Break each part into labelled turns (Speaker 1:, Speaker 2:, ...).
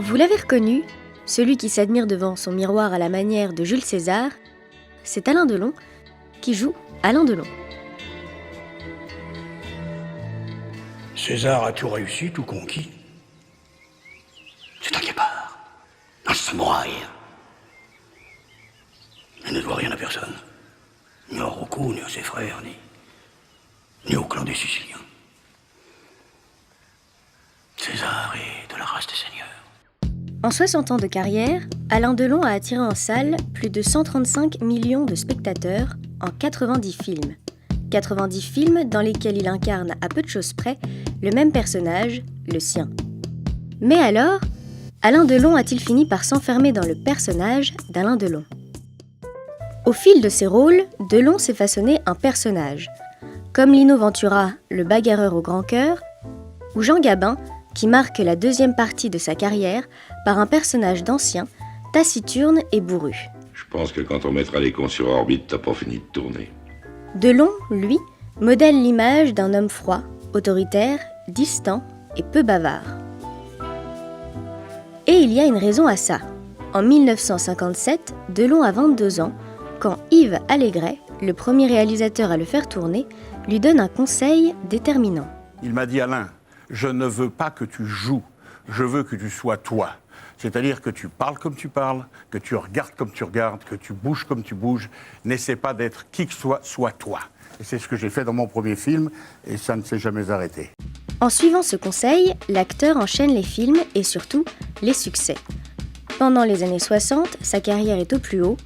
Speaker 1: Vous l'avez reconnu, celui qui s'admire devant son miroir à la manière de Jules César, c'est Alain Delon qui joue Alain Delon.
Speaker 2: César a tout réussi, tout conquis. C'est un guépard, un samouraï. Il ne doit rien à personne, ni à Rocco, ni à ses frères, ni au clan des Siciliens. César est de la race des seigneurs.
Speaker 1: En 60 ans de carrière, Alain Delon a attiré en salle plus de 135 millions de spectateurs en 90 films. 90 films dans lesquels il incarne à peu de choses près le même personnage, le sien. Mais alors, Alain Delon a-t-il fini par s'enfermer dans le personnage d'Alain Delon ? Au fil de ses rôles, Delon s'est façonné un personnage, comme Lino Ventura, le bagarreur au grand cœur, ou Jean Gabin, qui marque la deuxième partie de sa carrière par un personnage d'ancien, taciturne et bourru.
Speaker 3: Je pense que quand on mettra les cons sur orbite, t'as pas fini de tourner.
Speaker 1: Delon, lui, modèle l'image d'un homme froid, autoritaire, distant et peu bavard. Et il y a une raison à ça. En 1957, Delon a 22 ans, quand Yves Allégret, le premier réalisateur à le faire tourner, lui donne un conseil déterminant.
Speaker 4: Il m'a dit « Alain, je ne veux pas que tu joues, je veux que tu sois toi. C'est-à-dire que tu parles comme tu parles, que tu regardes comme tu regardes, que tu bouges comme tu bouges. N'essaie pas d'être qui que soit toi. » Et c'est ce que j'ai fait dans mon premier film, et ça ne s'est jamais arrêté.
Speaker 1: En suivant ce conseil, l'acteur enchaîne les films et surtout les succès. Pendant les années 60, sa carrière est au plus haut.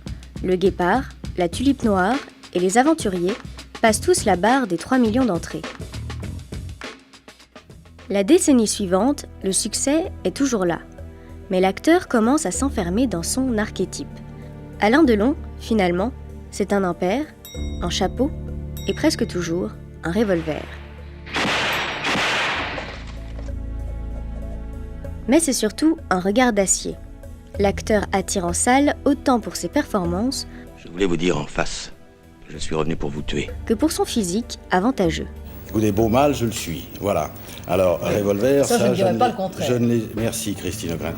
Speaker 1: Le Guépard, La Tulipe Noire et Les Aventuriers passent tous la barre des 3 millions d'entrées. La décennie suivante, le succès est toujours là. Mais l'acteur commence à s'enfermer dans son archétype. Alain Delon, finalement, c'est un impair, un chapeau et presque toujours un revolver. Mais c'est surtout un regard d'acier. L'acteur attire en salle autant pour ses performances
Speaker 5: Je voulais vous dire en face que je suis revenu pour vous tuer.
Speaker 1: que pour son physique avantageux.
Speaker 6: Ou des beaux mâles, je le suis. Voilà. Alors, revolver,
Speaker 7: Ça, je ne dirais pas le contraire.
Speaker 6: Merci, Christine O'Grint.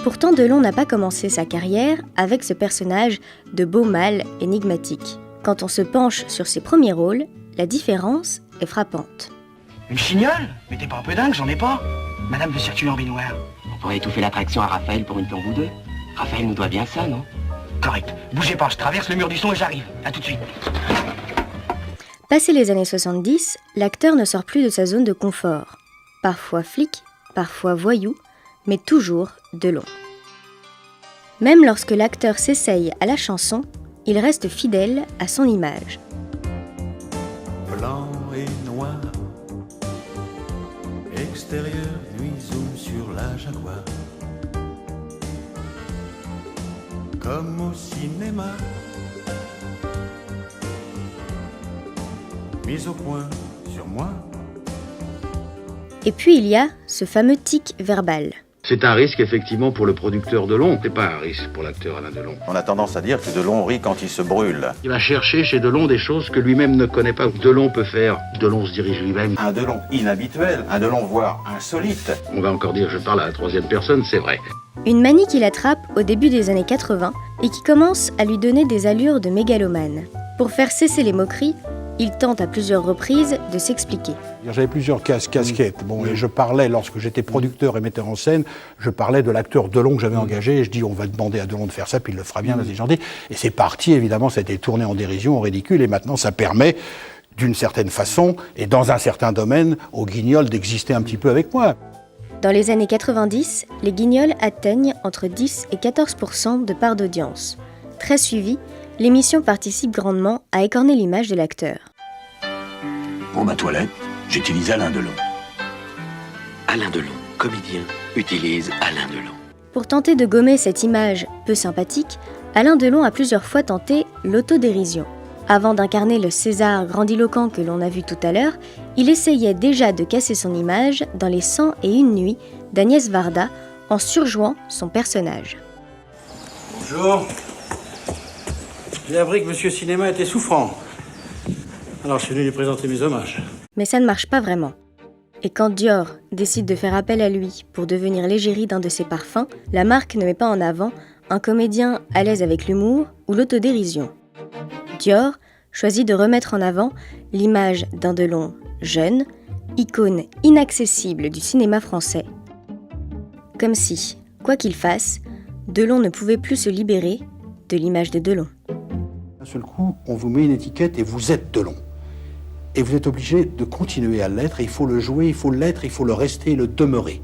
Speaker 1: Pourtant, Delon n'a pas commencé sa carrière avec ce personnage de beau mâle énigmatique. Quand on se penche sur ses premiers rôles, la différence est frappante.
Speaker 2: Une chignole? Mais t'es pas un peu dingue, j'en ai pas. Madame de Circulant-Binoire.
Speaker 8: On pourrait étouffer l'attraction à Raphaël pour une plombe ou deux. Raphaël nous doit bien ça, non?
Speaker 2: Correct. Bougez pas, je traverse le mur du son et j'arrive. À tout de suite.
Speaker 1: Passé les années 70, l'acteur ne sort plus de sa zone de confort. Parfois flic, parfois voyou, mais toujours Delon. Même lorsque l'acteur s'essaye à la chanson, il reste fidèle à son image.
Speaker 9: Blanc et noir, extérieur, nuit zoom sur la Jaguar. Comme au cinéma, mise au point sur moi.
Speaker 1: Et puis il y a ce fameux tic verbal.
Speaker 3: C'est un risque effectivement pour le producteur Delon, c'est pas un risque pour l'acteur Alain Delon.
Speaker 10: On a tendance à dire que Delon rit quand il se brûle.
Speaker 3: Il va chercher chez Delon des choses que lui-même ne connaît pas. Delon peut faire, Delon se dirige lui-même.
Speaker 10: Un Delon inhabituel, un Delon voire insolite.
Speaker 3: On va encore dire je parle à la troisième personne, c'est vrai.
Speaker 1: Une manie qu'il attrape au début des années 80 et qui commence à lui donner des allures de mégalomane. Pour faire cesser les moqueries, il tente à plusieurs reprises de s'expliquer.
Speaker 4: J'avais plusieurs casquettes. Bon, et je parlais, lorsque j'étais producteur et metteur en scène, je parlais de l'acteur Delon que j'avais engagé. Et je dis, on va demander à Delon de faire ça, puis il le fera bien, vas-y, j'en dis. Et c'est parti, évidemment, ça a été tourné en dérision, en ridicule. Et maintenant, ça permet, d'une certaine façon, et dans un certain domaine, aux Guignols d'exister un petit peu avec moi.
Speaker 1: Dans les années 90, les Guignols atteignent entre 10 et 14% de part d'audience. Très suivie, l'émission participe grandement à écorner l'image de l'acteur.
Speaker 2: Pour ma toilette, j'utilise Alain Delon.
Speaker 5: Alain Delon, comédien, utilise Alain Delon.
Speaker 1: Pour tenter de gommer cette image peu sympathique, Alain Delon a plusieurs fois tenté l'autodérision. Avant d'incarner le César grandiloquent que l'on a vu tout à l'heure, il essayait déjà de casser son image dans les 101 nuits d'Agnès Varda en surjouant son personnage.
Speaker 6: Bonjour. J'ai appris que Monsieur Cinéma était souffrant. Alors je suis venu lui présenter mes hommages.
Speaker 1: Mais ça ne marche pas vraiment. Et quand Dior décide de faire appel à lui pour devenir l'égérie d'un de ses parfums, la marque ne met pas en avant un comédien à l'aise avec l'humour ou l'autodérision. Dior choisit de remettre en avant l'image d'un Delon jeune, icône inaccessible du cinéma français. Comme si, quoi qu'il fasse, Delon ne pouvait plus se libérer de l'image de Delon.
Speaker 4: D'un seul coup, on vous met une étiquette et vous êtes Delon. Et vous êtes obligé de continuer à l'être, et il faut le jouer, il faut l'être, il faut le rester et le demeurer.